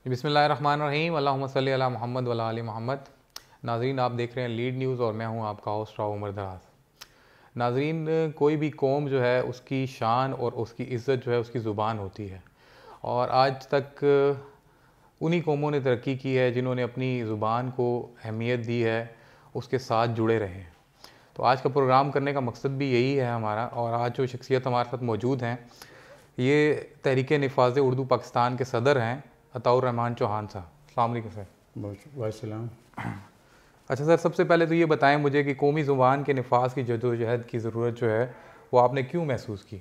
बिस्मिल्लाहिर्रहमानिर्रहीम अल्लाहुम्मा सल्ली अला मुहम्मद वअला आलि मोहम्मद। नाज़रीन, आप देख रहे हैं लीड न्यूज़ और मैं हूं आपका होस्ट राव उमर दराज। नाज़रीन, कोई भी कौम जो है उसकी शान और उसकी इज़्ज़त जो है उसकी ज़ुबान होती है, और आज तक उन्हीं कौमों ने तरक्की की है जिन्होंने अपनी ज़ुबान को अहमियत दी है, उसके साथ जुड़े रहे हैं। तो आज का प्रोग्राम करने का मकसद भी यही है हमारा। और आज जो शख्सियत हमारे साथ मौजूद हैं, ये तहरीक निफ़ाज़ उर्दू पाकिस्तान के सदर हैं, अताउर रहमान चौहान साहब। अस्सलाम वालेकुम सर। वालेकुम। अच्छा सर, सबसे पहले तो ये बताएं मुझे कि कौमी ज़ुबान के निफाज की जदोजहद की ज़रूरत जो है वो आपने क्यों महसूस की?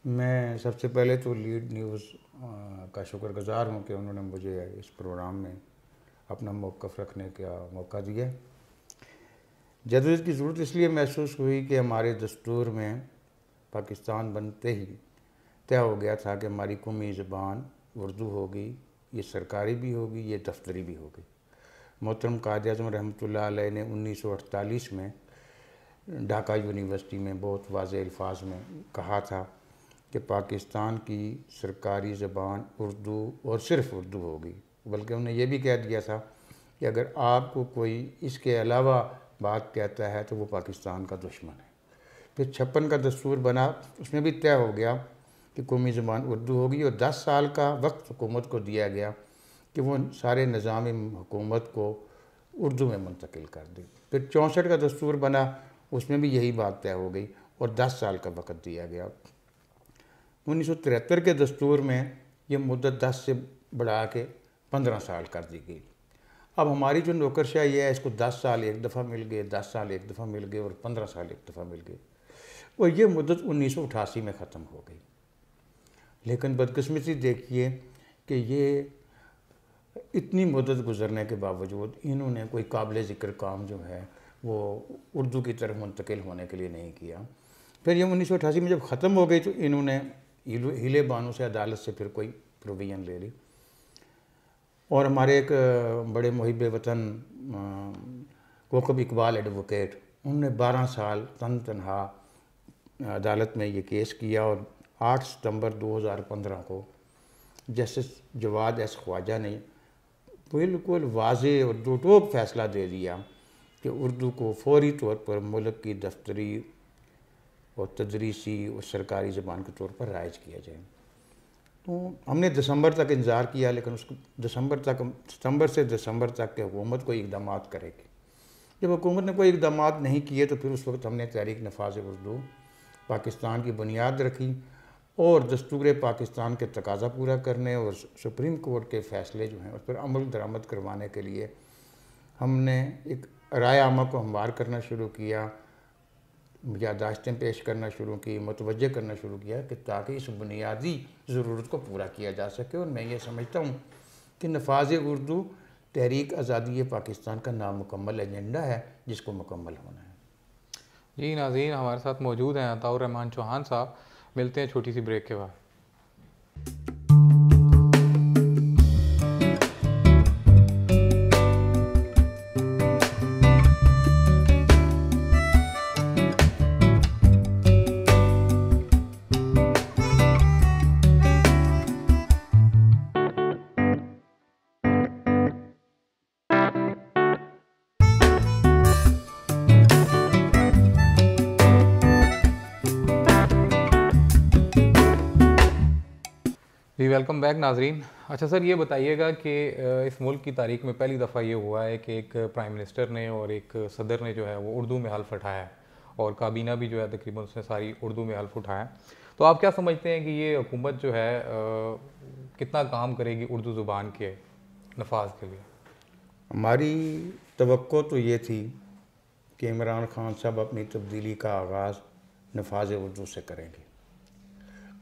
मैं सबसे पहले तो लीड न्यूज़ का शुक्रगुज़ार हूँ कि उन्होंने मुझे इस प्रोग्राम में अपना मौक़िफ़ रखने का मौका दिया। जदोजहद की ज़रूरत इसलिए महसूस हुई कि हमारे दस्तूर में पाकिस्तान बनते ही तय हो गया था कि हमारी कौमी ज़बान उर्दू होगी। ये सरकारी भी होगी, ये दफ्तरी भी होगी। मोहतरम कायद-ए-आज़म रहमतुल्लाह अलैह ने 1948 में ढाका यूनिवर्सिटी में बहुत वाज़ेह अल्फाज में कहा था कि पाकिस्तान की सरकारी ज़बान उर्दू और सिर्फ़ उर्दू होगी। बल्कि उन्होंने ये भी कह दिया था कि अगर आपको कोई इसके अलावा बात कहता है तो वो पाकिस्तान का दुश्मन है। फिर 56 का दस्तूर बना, उसमें भी तय हो गया कि कौमी ज़बान उर्दू होगी, और 10 साल का वक्त हुकूमत को दिया गया कि वो सारे निज़ाम हुकूमत को उर्दू में मुंतकिल कर दी। फिर 64 का दस्तूर बना, उसमें भी यही बात तय हो गई और 10 साल का वक्त दिया गया। 1973 के दस्तूर में ये मुद्दत 10 से बढ़ा के 15 साल कर दी गई। अब हमारी जो नौकरशाही है, इसको 10 साल एक दफ़ा मिल गए, 10 साल एक दफ़ा मिल गए और 15 साल एक दफ़ा मिल गए, और ये मुद्दत 1988 में ख़त्म हो गई। लेकिन बदकिस्मती देखिए कि ये इतनी मुद्दत गुजरने के बावजूद इन्होंने कोई काबिल ज़िक्र काम जो है वो उर्दू की तरफ मुंतकिल होने के लिए नहीं किया। फिर ये 1988 में जब ख़त्म हो गई तो इन्होंने हीले बानों से अदालत से फिर कोई प्रोविज़न ले ली, और हमारे एक बड़े मुहिब वतन कोकब इकबाल एडवोकेट, उन्होंने 12 साल तनहा अदालत में ये केस किया, और 8 सितंबर 2015 को जस्टिस जवाद एस ख्वाजा ने बिल्कुल वाज़े और दो टोक फ़ैसला दे दिया कि उर्दू को फौरी तौर पर मुल्क की दफ्तरी और तदरीसी और सरकारी ज़बान के तौर पर राइज किया जाए। तो हमने दिसंबर तक इंतज़ार किया, लेकिन उसको सितंबर से दिसंबर तक के हुकूमत कोई इक़दाम करेगी। जब हुकूमत ने कोई इक़दाम नहीं किए तो फिर उस वक्त हमने तहरीक निफ़ाज़ उर्दू पाकिस्तान की बुनियाद रखी, और दस्तूर पाकिस्तान के तकाज़ा पूरा करने और सुप्रीम कोर्ट के फ़ैसले जो हैं उस पर अमल दरामद करवाने के लिए हमने एक राय आमा को हमवार करना शुरू किया, यादाश्तें पेश करना शुरू की, मुतवज्जे करना शुरू किया कि ताकि इस बुनियादी ज़रूरत को पूरा किया जा सके। और मैं ये समझता हूँ कि निफ़ाज़ उर्दू तहरीक आज़ादी पाकिस्तान का नामुकम्मल एजेंडा है जिसको मुकम्मल होना है। जी नाज़रीन, हमारे साथ मौजूद हैं अताउर रहमान चौहान साहब। मिलते हैं छोटी सी ब्रेक के बाद। जी वेलकम बैक नाजरीन। अच्छा सर, ये बताइएगा कि इस मुल्क की तारीख में पहली दफ़ा ये हुआ है कि एक प्राइम मिनिस्टर ने और एक सदर ने जो है वो उर्दू में हल्फ उठाया है, और काबीना भी जो है तकरीबन उसने सारी उर्दू में हल्फ उठाया है। तो आप क्या समझते हैं कि ये हुकूमत जो है कितना काम करेगी उर्दू ज़ुबान के नफाज के लिए? हमारी तवक्को तो ये थी कि इमरान खान साहब अपनी तब्दीली का आगाज़ निफ़ाज़ उर्दू से करेंगे।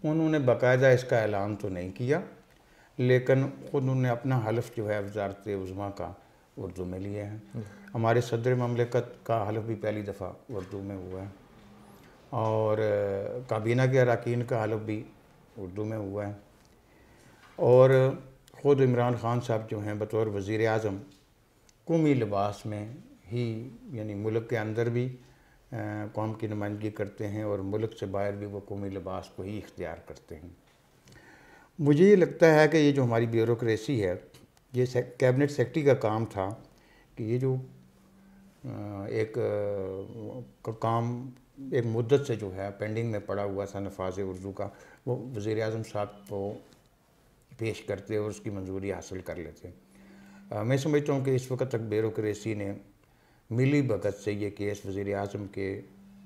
उन्होंने बाकायदा इसका ऐलान तो नहीं किया, लेकिन ख़ुद उन्होंने अपना हल्फ जो है वज़ारत उज़्मा का उर्दू में लिए हैं। हमारे सदर ममलिकत का हल्फ भी पहली दफ़ा उर्दू में हुआ है, और काबीना के अरकान का हल्फ भी उर्दू में हुआ है। और ख़ुद इमरान खान साहब जो हैं बतौर वज़ीर आज़म कौमी लिबास में ही, यानी मुल्क के अंदर भी कौम की नुमाइंदगी करते हैं और मुल्क से बाहर भी वो कौमी लिबास को ही इख्तियार करते हैं। मुझे ये लगता है कि ये जो हमारी ब्यूरोक्रेसी है, ये कैबिनेट सेक्रेटरी का काम था कि ये जो एक काम एक मुद्दत से जो है पेंडिंग में पड़ा हुआ था नफाज उर्दू का, वो वज़ीर आज़म साहब को पेश करते और उसकी मंजूरी हासिल कर लेते। मैं समझता हूँ कि इस वक्त तक ब्यूरोक्रेसी ने मिली भगत से ये केस वज़ीर आज़म के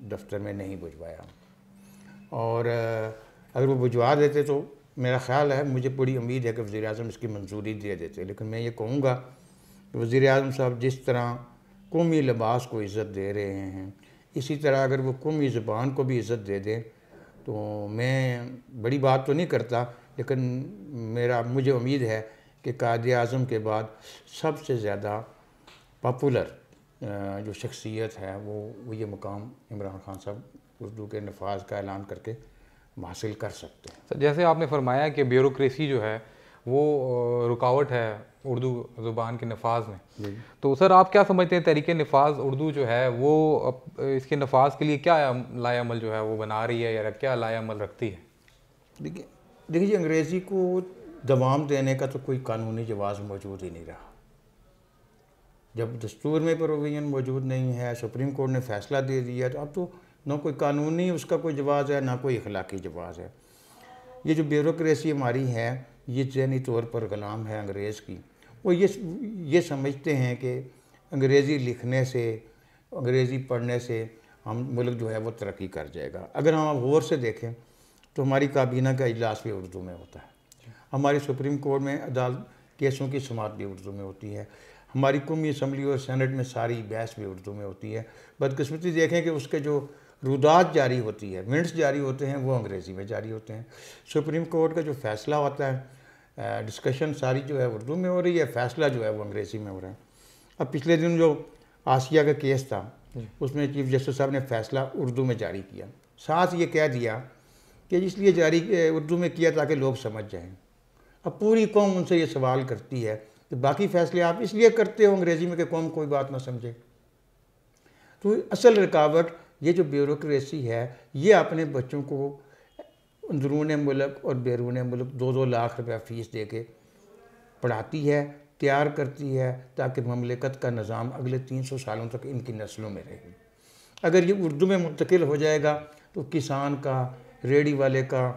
दफ्तर में नहीं भिजवाया, और अगर वो भिजवा देते तो मेरा ख़्याल है, मुझे पूरी उम्मीद है कि वज़ीर आज़म इसकी मंजूरी दे देते। लेकिन मैं ये कहूँगा कि वज़ीर आज़म साहब जिस तरह कौमी लिबास को इज़्ज़त दे रहे हैं, इसी तरह अगर वो कौमी ज़बान को भी इज़्ज़त दे दें तो मैं बड़ी बात तो नहीं करता, लेकिन मुझे उम्मीद है कि कायद आज़म के बाद सबसे ज़्यादा पॉपुलर जो शख्सियत है वो ये मुकाम इमरान खान साहब उर्दू के नफाज का ऐलान करके हासिल कर सकते हैं। सर, जैसे आपने फरमाया कि ब्यूरोक्रेसी जो है वो रुकावट है उर्दू ज़ुबान के नफाज में, तो सर आप क्या समझते हैं तरीके नफाज उर्दू जो है वो इसके नफाज के लिए क्या लाएअमल जो है वो बना रही है या क्या लाएअमल रखती है? देखिए अंग्रेज़ी को दवाम देने का तो कोई कानूनी जवाज़ मौजूद ही नहीं रहा। जब दस्तूर में प्रोविज़न मौजूद नहीं है, सुप्रीम कोर्ट ने फ़ैसला दे दिया, तो अब तो ना कोई कानूनी उसका कोई जवाज़ है ना कोई अखलाकी जवाज़ है। ये जो ब्यूरोक्रेसी हमारी है ये ज़हनी तौर पर ग़ुलाम है अंग्रेज़ की। वो ये समझते हैं कि अंग्रेज़ी लिखने से, अंग्रेज़ी पढ़ने से हम मुल्क जो है वो तरक्की कर जाएगा। अगर हम गौर से देखें तो हमारी काबीना का इजलास भी उर्दू में होता है, हमारी सुप्रीम कोर्ट में अदालत केसों की समाअत भी उर्दू में होती है, हमारी कौमी असम्बली और सेनेट में सारी बहस भी उर्दू में होती है। बदकिस्मती देखें कि उसके जो रुदात जारी होती है, मिनट्स जारी होते हैं, वो अंग्रेज़ी में जारी होते हैं। सुप्रीम कोर्ट का जो फ़ैसला होता है, डिस्कशन सारी जो है उर्दू में हो रही है, फ़ैसला जो है वो अंग्रेज़ी में हो रहा है। अब पिछले दिन जो आसिया का केस था उसमें चीफ जस्टिस साहब ने फ़ैसला उर्दू में जारी किया, साथ ये कह दिया कि इसलिए जारी उर्दू में किया ताकि लोग समझ जाएं। अब पूरी कौम उनसे ये सवाल करती है कि बाकी फ़ैसले आप इसलिए करते हो अंग्रेज़ी में कि कौम कोई बात ना समझे। तो असल रुकावट ये जो ब्यूरोक्रेसी है ये अपने बच्चों को अंदरून मुल्क और बैरून मुल्क 2-2 लाख रुपया फ़ीस दे के पढ़ाती है, तैयार करती है ताकि ममलिकत का निज़ाम अगले 300 सालों तक इनकी नस्लों में रहे। अगर ये उर्दू में मुंतकिल हो जाएगा तो किसान का, रेडी वाले का,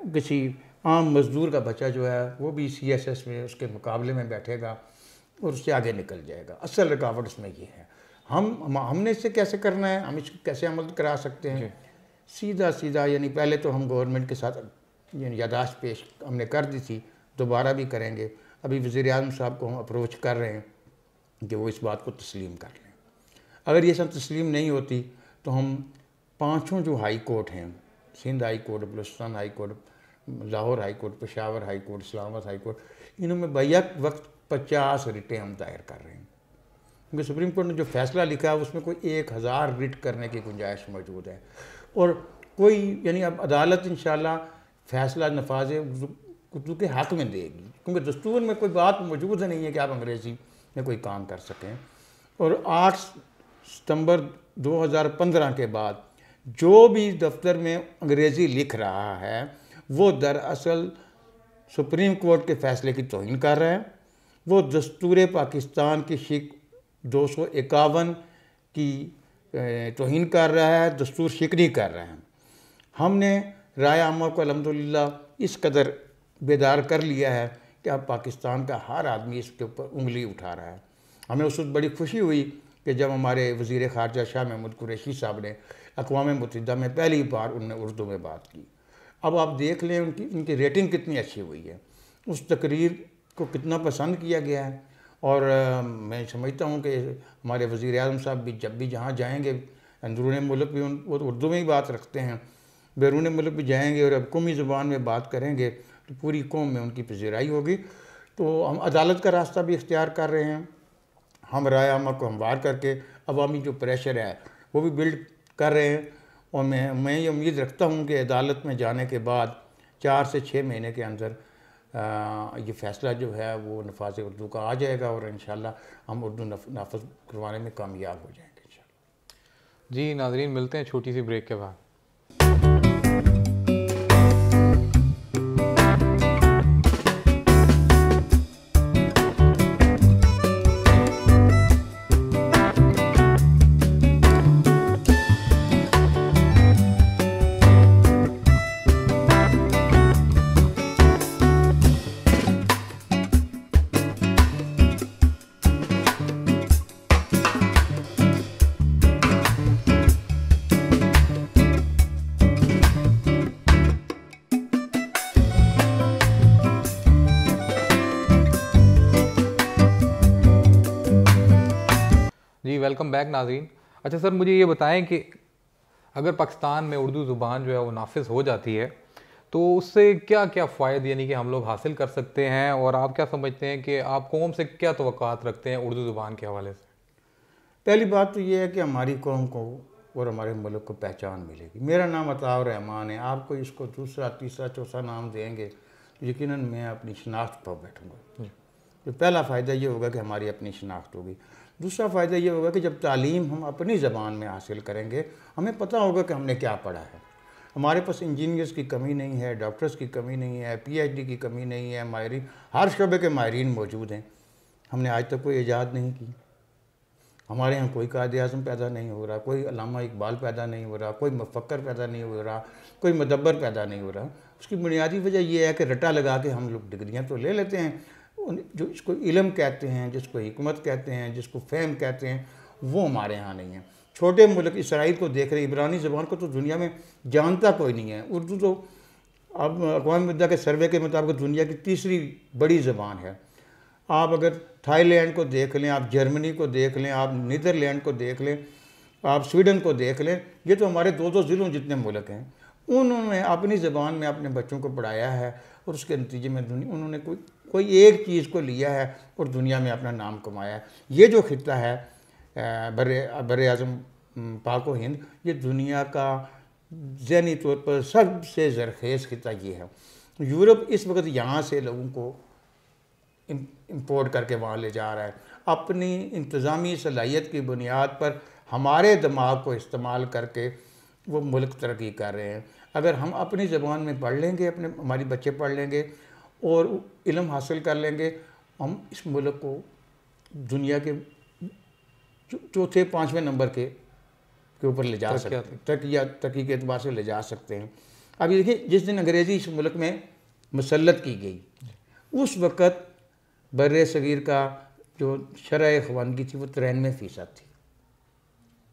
किसी आम मज़दूर का बच्चा जो है वो भी CSS में उसके मुकाबले में बैठेगा और उससे आगे निकल जाएगा। असल रुकावट उसमें ये है। हमने इससे कैसे करना है, हम इसको कैसे अमल करा सकते हैं? सीधा यानी पहले तो हम गवर्नमेंट के साथ यादाश्त पेश हमने कर दी थी, दोबारा भी करेंगे। अभी वज़ीर आज़म साहब को हम अप्रोच कर रहे हैं कि वो इस बात को तस्लीम कर लें। अगर ये सब तस्लीम नहीं होती तो हम 5 जो हाई कोर्ट हैं, Sindh high court, Balochistan high court, Lahore high court, Peshawar high court, Islamabad high court, इनमें बैक वक्त 50 रिटें हम दायर कर रहे हैं, क्योंकि सुप्रीम कोर्ट ने जो फ़ैसला लिखा है उसमें कोई 1000 रिट करने की गुंजाइश मौजूद है। और कोई यानी अब अदालत इंशाल्लाह फ़ैसला नफाज उर्दू के हक़ में देगी, क्योंकि दस्तूर में कोई बात मौजूद नहीं है कि आप अंग्रेज़ी में कोई काम कर सकें। और 8 सितंबर 2015 के बाद जो भी दफ्तर में अंग्रेज़ी लिख रहा है वो दरअसल सुप्रीम कोर्ट के फ़ैसले की तौहीन कर रहा है, वो दस्तूर पाकिस्तान की शिक 251 की तौहीन कर रहा है, दस्तूर शिकनी कर रहा है। हमने राय आमा को अल्हम्दुलिल्लाह इस कदर बेदार कर लिया है कि अब पाकिस्तान का हर आदमी इसके ऊपर उंगली उठा रहा है। हमें उस वक्त बड़ी खुशी हुई कि जब हमारे वज़ीर ख़ारजा शाह महमूद कुरैशी साहब ने अक़वाम मुत्तहिदा में पहली बार उन्होंने उर्दू में बात की। अब आप देख लें उनकी रेटिंग कितनी अच्छी हुई है, उस तकरीर को कितना पसंद किया गया है। और मैं समझता हूँ कि हमारे वज़ीर आज़म साहब भी जब भी जहाँ जाएंगे, अंदरून मुल्क भी वो उर्दू में ही बात रखते हैं, बैरून मुल्क भी जाएंगे और अब कौमी ज़ुबान में बात करेंगे तो पूरी कौम में उनकी पज़ीराई होगी। तो हम अदालत का रास्ता भी इख्तियार कर रहे हैं, हम राय आमा को हमवार करके अवामी जो प्रेशर है वो भी बिल्ड कर रहे हैं। और मैं ये उम्मीद रखता हूँ कि अदालत में जाने के बाद 4 से 6 महीने के अंदर ये फ़ैसला जो है वो नफाज उर्दू का आ जाएगा और इंशाल्लाह हम उर्दू नाफज करवाने में कामयाब हो जाएंगे इंशाल्लाह। जी नाज़रीन, मिलते हैं छोटी सी ब्रेक के बाद। वेलकम बैक नाज़रीन। अच्छा सर, मुझे ये बताएं कि अगर पाकिस्तान में उर्दू ज़ुबान जो है वो नाफिज हो जाती है तो उससे क्या क्या फ़ायदे यानी कि हम लोग हासिल कर सकते हैं, और आप क्या समझते हैं कि आप कौम से क्या तवक्कुआत रखते हैं उर्दू ज़ुबान के हवाले से? पहली बात तो ये है कि हमारी कौम को और हमारे मुल्क को पहचान मिलेगी। मेरा नाम अताउर रहमान है, आपको इसको दूसरा तीसरा चौथा नाम देंगे तो यकीनन मैं अपनी शनाख्त पर बैठूँगा। तो पहला फ़ायदा ये होगा कि हमारी अपनी शनाख्त होगी। दूसरा फ़ायदा ये होगा कि जब तालीम हम अपनी ज़बान में हासिल करेंगे, हमें पता होगा कि हमने क्या पढ़ा है। हमारे पास इंजीनियर्स की कमी नहीं है, डॉक्टर्स की कमी नहीं है, PhD की कमी नहीं है, माहिरीन हर शोबे के माहिरीन मौजूद हैं। हमने आज तक कोई ईजाद नहीं की। हमारे यहाँ कोई कायद आज़म पैदा नहीं हो रहा, कोई अल्लामा इकबाल पैदा नहीं हो रहा, कोई मुफक्कर पैदा नहीं हो रहा, कोई मुदब्बर पैदा नहीं हो रहा। उसकी बुनियादी वजह यह है कि रटा लगा के हम लोग डिग्रियाँ तो ले लेते हैं, जो इसको इल्म कहते हैं, जिसको हिकमत कहते हैं, जिसको फ़हम कहते हैं, वो हमारे यहाँ नहीं है। छोटे मुल्क इसराइल को देख रहे, इब्रानी ज़बान को तो दुनिया में जानता कोई नहीं है। उर्दू तो अब अक़वाम मुत्तहिदा के सर्वे के मुताबिक दुनिया की तीसरी बड़ी ज़बान है। आप अगर थाईलैंड को देख लें, आप जर्मनी को देख लें, आप नीदरलैंड को देख लें, आप स्वीडन को देख लें, ये तो हमारे 2-2 ज़िलों जितने मुल्क हैं, उन्होंने अपनी ज़बान में अपने बच्चों को पढ़ाया है और उसके नतीजे में उन्होंने कोई एक चीज़ को लिया है और दुनिया में अपना नाम कमाया है। ये जो खित्ता है बर आज़म पाक व हिंद, ये दुनिया का ज़हनी तौर पर सबसे ज़रखेज़ खित्ता ये है। यूरोप इस वक्त यहाँ से लोगों को इंपोर्ट करके वहाँ ले जा रहा है। अपनी इंतज़ामी सलाहियत की बुनियाद पर हमारे दिमाग को इस्तेमाल करके वो मुल्क तरक्की कर रहे हैं। अगर हम अपनी ज़बान में पढ़ लेंगे, हमारी बच्चे पढ़ लेंगे और इल्म हासिल कर लेंगे, हम इस मुल्क को दुनिया के चौथे पाँचवें नंबर के ऊपर ले जा सकते हैं, तरक्की के एतबार से ले जा सकते हैं। अभी देखिए, जिस दिन अंग्रेज़ी इस मुल्क में मुसल्लत की गई, उस वक़्त बर्रे सगीर का जो शरह ख़वानगी थी वो 93% थी,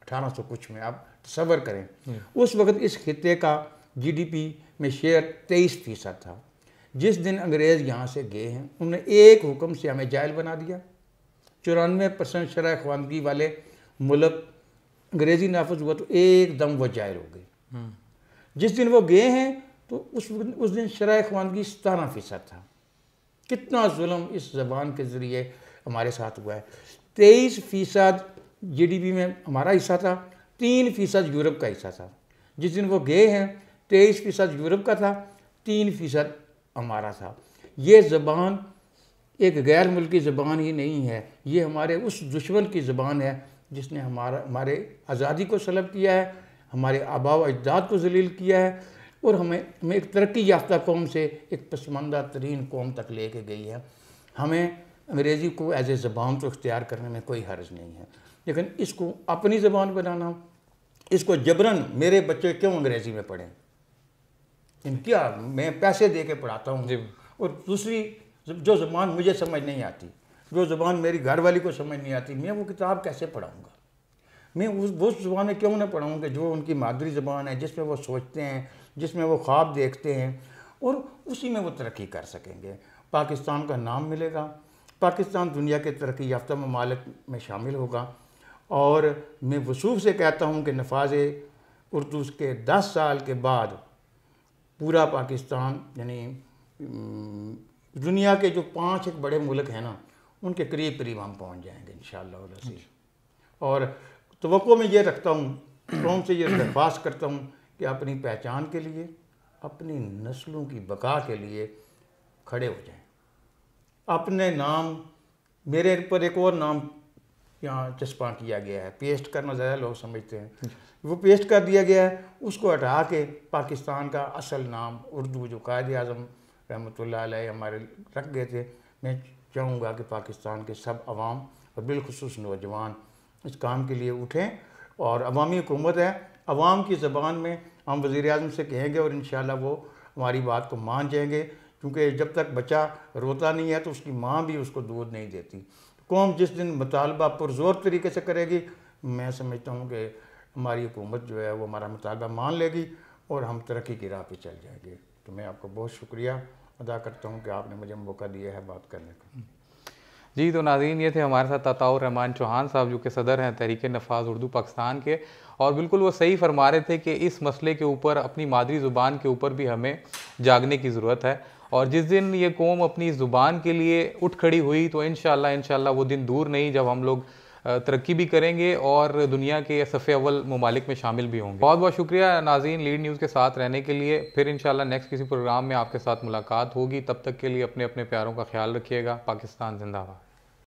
1800 कुछ में। आप तसव्वुर करें, उस वक़्त इस खित्ते का GDP में शेयर 23% था। जिस दिन अंग्रेज़ यहाँ से गए हैं, उन्होंने एक हुक्म से हमें जाहिल बना दिया। 94% शरह ख़वानगी वाले मुल्क अंग्रेज़ी नाफिज हुआ तो एकदम वो जाहिल हो गए। जिस दिन वो गए हैं तो उस दिन शरह ख़वानगी 17% था। कितना जुल्म इस ज़बान के ज़रिए हमारे साथ हुआ है। 23% GDP में हमारा हिस्सा था, 3% यूरोप का हिस्सा था। जिस दिन वो गए हैं 23% यूरोप का था, 3% हमारा था। ये ज़बान एक गैर मुल्की ज़बान ही नहीं है, ये हमारे उस दुश्मन की ज़बान है जिसने हमारे आज़ादी को सलब किया है, हमारे आबा व अजदाद को ज़लील किया है और हमें एक तरक्की याफ्ता कौम से एक पसमानदा तरीन कौम तक लेके गई है। हमें अंग्रेज़ी को एज ए ज़बान तो इख्तियार करने में कोई हर्ज नहीं है, लेकिन इसको अपनी ज़बान बनाना, इसको जबरन मेरे बच्चे क्यों अंग्रेज़ी में पढ़ें, क्या मैं पैसे दे के पढ़ाता हूँ, और दूसरी जो ज़बान मुझे समझ नहीं आती, जो ज़बान मेरी घरवाली को समझ नहीं आती, मैं वो किताब कैसे पढ़ाऊँगा? मैं वो ज़बान में क्यों ना पढ़ाऊँ कि जो उनकी मादरी ज़बान है, जिसमें वो सोचते हैं, जिसमें वो ख्वाब देखते हैं, और उसी में वो तरक्की कर सकेंगे। पाकिस्तान का नाम मिलेगा, पाकिस्तान दुनिया के तरक्की याफ्ता ममालिक में शामिल होगा। और मैं वसूफ़ से कहता हूँ कि नफाज़ उर्दू के 10 साल के बाद पूरा पाकिस्तान, यानी दुनिया के जो 5 एक बड़े मुल्क हैं ना, उनके करीब करीब हम पहुँच जाएंगे इंशाअल्लाह। और तवक्को में ये रखता हूँ, कौम से ये दरख्वास्त करता हूँ कि अपनी पहचान के लिए, अपनी नस्लों की बका के लिए खड़े हो जाएं। अपने नाम, मेरे पर एक और नाम यहाँ चस्पा किया गया है, पेस्ट करना ज़्यादा लोग समझते हैं, वो पेस्ट कर दिया गया है, उसको हटा के पाकिस्तान का असल नाम उर्दू जो कायद आज़म रहमतुल्लाह अलैह हमारे रख गए थे, मैं चाहूँगा कि पाकिस्तान के सब अवाम और बिलखुसूस नौजवान इस काम के लिए उठें। और अवामी हुकूमत है, अवाम की ज़बान में हम वज़ीर आज़म से कहेंगे और इंशाअल्लाह वो हमारी बात को मान जाएंगे, क्योंकि जब तक बच्चा रोता नहीं है तो उसकी माँ भी उसको दूध नहीं देती। कौम जिस दिन मुतालबा पुरज़ोर तरीके से करेगी, मैं समझता हूँ कि हमारी हुकूमत जो है वो हमारा मुतालबा मान लेगी और हम तरक्की की राह पे चल जाएंगे। तो मैं आपको बहुत शुक्रिया अदा करता हूँ कि आपने मुझे मौका दिया है बात करने का। जी, तो नाज़रीन ये थे हमारे साथ अताउर रहमान चौहान साहब, जो कि सदर हैं तहरीक नफ़ाज़ उर्दू पाकिस्तान के, और बिल्कुल वो सही फरमा रहे थे कि इस मसले के ऊपर, अपनी मादरी ज़ुबान के ऊपर भी हमें जागने की ज़रूरत है। और जिस दिन ये कौम अपनी ज़ुबान के लिए उठ खड़ी हुई तो इंशाअल्लाह वो दिन दूर नहीं जब हम लोग तरक्की भी करेंगे और दुनिया के सफ़े अव्वल ममालिक में शामिल भी होंगे। बहुत बहुत शुक्रिया नाज़रीन लीड न्यूज़ के साथ रहने के लिए। फिर इंशाअल्लाह नेक्स्ट किसी प्रोग्राम में आपके साथ मुलाकात होगी। तब तक के लिए अपने अपने प्यारों का ख्याल रखिएगा। पाकिस्तान जिंदाबाद।